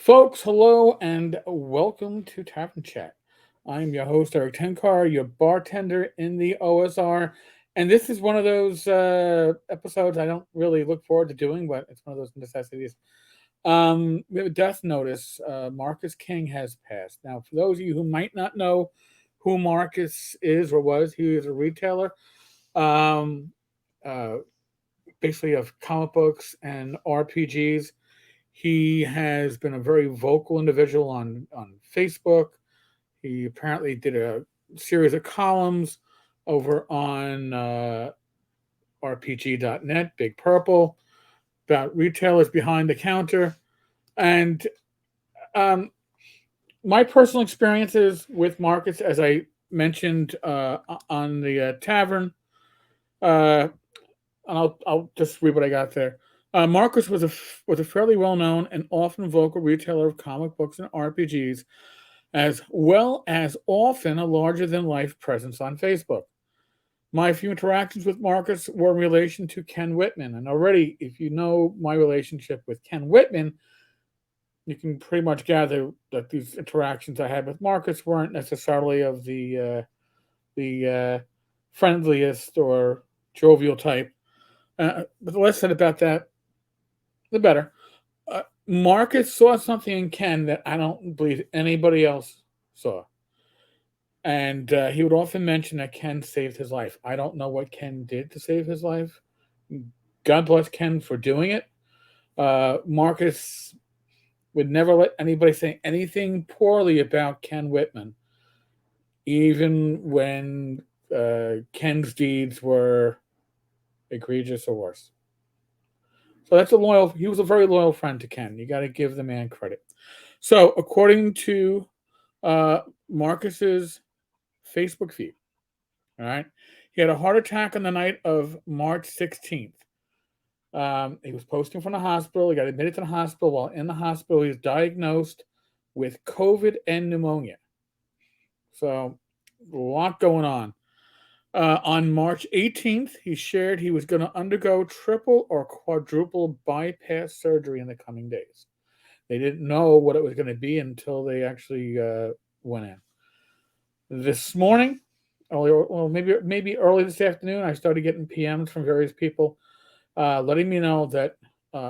Folks, hello and welcome to Tavern Chat. I'm your host, Eric Tenkar, your bartender in the OSR. And this is one of those episodes I don't really look forward to doing, but it's one of those necessities. We have a death notice. Marcus King has passed. Now, for those of you who might not know who Marcus is or was, he is a retailer, um, uh, basically of comic books and RPGs. He has been a very vocal individual on Facebook. He apparently did a series of columns over on RPG.net, Big Purple, about retailers behind the counter. And um, my personal experiences with markets, as I mentioned on the Tavern, uh, and I'll just read what I got there. Marcus was a fairly well known and often vocal retailer of comic books and RPGs, as well as often a larger than life presence on Facebook. My few interactions with Marcus were in relation to Ken Whitman, and already, if you know my relationship with Ken Whitman, you can pretty much gather that these interactions I had with Marcus weren't necessarily of the friendliest or jovial type. But the less said about that, the better. Marcus saw something in Ken that I don't believe anybody else saw. And he would often mention that Ken saved his life. I don't know what Ken did to save his life. God bless Ken for doing it. Marcus would never let anybody say anything poorly about Ken Whitman, even when Ken's deeds were egregious or worse. So he was a very loyal friend to Ken. You got to give the man credit. So, according to uh, Marcus's Facebook feed, all right, he had a heart attack on the night of March 16th. He was posting from the hospital. He got admitted to the hospital. While in the hospital, he was diagnosed with COVID and pneumonia. So, a lot going on. On March 18th, he shared he was going to undergo triple or quadruple bypass surgery in the coming days. They didn't know what it was going to be until they actually went in. This morning, maybe early this afternoon, I started getting PMs from various people letting me know that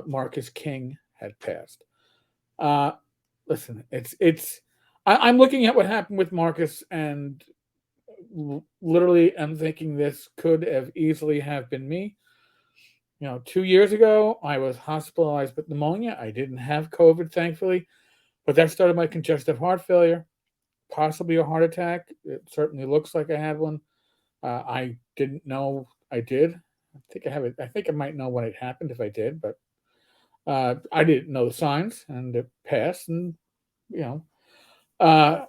Marcus King had passed. Uh, Listen, I'm looking at what happened with Marcus, and literally, I'm thinking this could have easily have been me. 2 years ago, I was hospitalized with pneumonia. I didn't have COVID, thankfully, but that started my congestive heart failure, possibly a heart attack. It certainly looks like I had one. I didn't know I did. I think I have it. I think I might know when it happened if I did, but I didn't know the signs, and it passed. And you know, uh,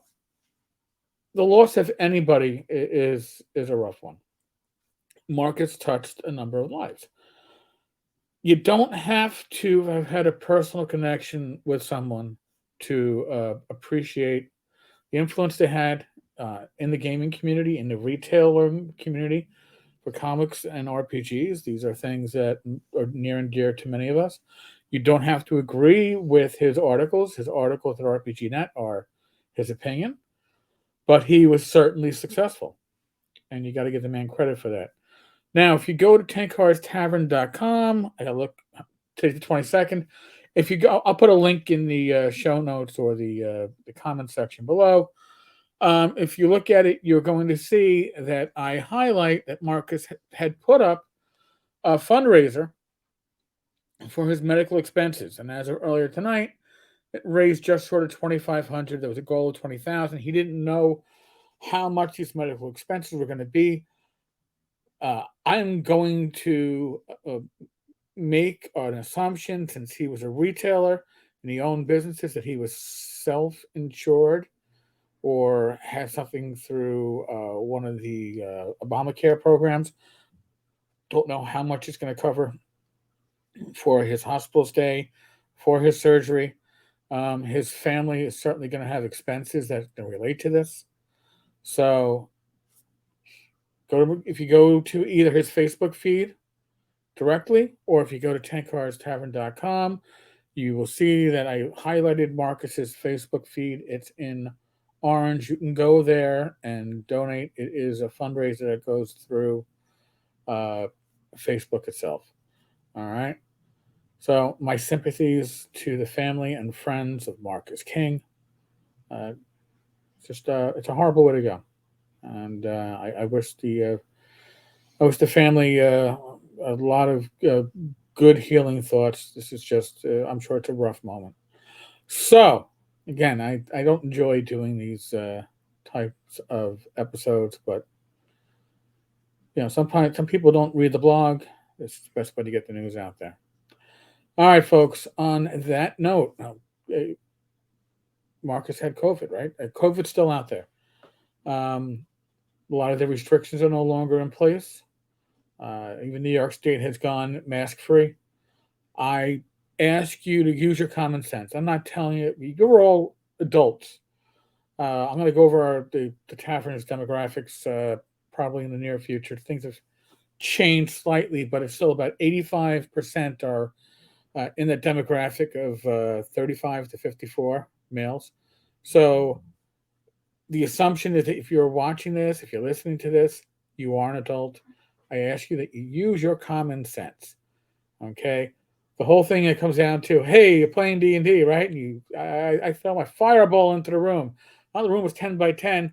the loss of anybody is a rough one. Marcus touched a number of lives. You don't have to have had a personal connection with someone to appreciate the influence they had in the gaming community, in the retailer community for comics and RPGs. These are things that are near and dear to many of us. You don't have to agree with his articles. His articles at RPG.net are his opinion, but he was certainly successful, and you got to give the man credit for that. Now, if you go to tankarstavern.com, I gotta look, take the 22nd. If you go, I'll put a link in the show notes or the comment section below. If you look at it, you're going to see that I highlight that Marcus had put up a fundraiser for his medical expenses, and as of earlier tonight, it raised just short of 2,500. There was a goal of 20,000. He didn't know how much these medical expenses were going to be. I'm going to make an assumption, since he was a retailer and he owned businesses, that he was self-insured or had something through one of the Obamacare programs. Don't know how much it's going to cover for his hospital stay, for his surgery. His family is certainly going to have expenses that relate to this. So, if you go to either his Facebook feed directly, or if you go to tankarstavern.com, You will see that I highlighted Marcus's Facebook feed. It's in orange. You can go there and donate. It is a fundraiser that goes through uh, Facebook itself. All right. So my sympathies to the family and friends of Marcus King. Uh, it's a horrible way to go, and I wish the family a lot of good healing thoughts. This is just I'm sure it's a rough moment. So again, I don't enjoy doing these types of episodes, but sometimes some people don't read the blog. It's the best way to get the news out there. All right, folks. On that note, Marcus had COVID, right? COVID's still out there. A lot of the restrictions are no longer in place. Even New York State has gone mask free. I ask you to use your common sense. I'm not telling you, you're all adults. I'm going to go over the Tavern's demographics probably in the near future. Things have changed slightly, but it's still about 85% are in the demographic of 35 to 54 males. So the assumption is that if you're watching this, if you're listening to this, you are an adult. I ask you that you use your common sense. Okay, the whole thing it comes down to, hey, you're playing D&D, right? And I throw my fireball into the room. Now the room was 10 by 10.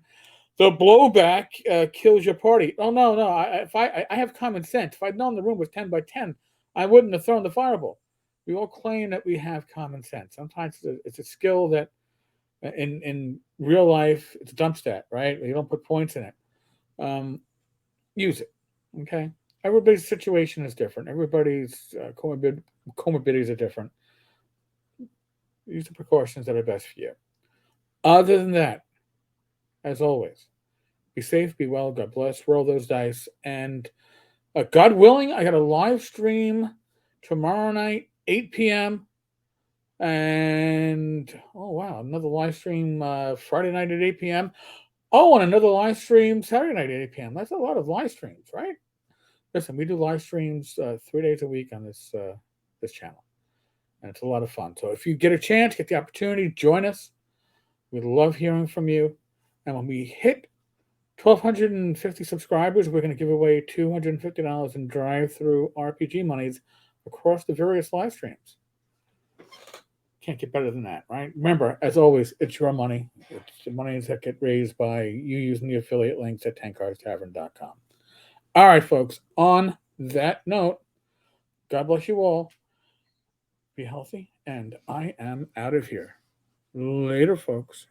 The blowback kills your party. Oh no, no! I have common sense. If I'd known the room was 10 by 10, I wouldn't have thrown the fireball. We all claim that we have common sense. Sometimes it's a skill that in real life it's a dump stat, right? You don't put points in it. Use it. Okay. Everybody's situation is different. Everybody's comorbidities are different. Use the precautions that are best for you. Other than that, as always, be safe, be well, God bless, roll those dice, and God willing, I got a live stream tomorrow night, 8 p.m. And oh wow, another live stream Friday night at 8 p.m. Oh, and another live stream Saturday night at 8 p.m. That's a lot of live streams, right? Listen, we do live streams 3 days a week on this channel, and it's a lot of fun. So if you get a chance, get the opportunity, join us. We love hearing from you. And when we hit 1,250 subscribers, we're going to give away $250 in drive-through RPG monies across the various live streams. Can't get better than that, right? Remember, as always, it's your money. It's the money that get raised by you using the affiliate links at tankarstavern.com. All right, folks. On that note, God bless you all. Be healthy, and I am out of here. Later, folks.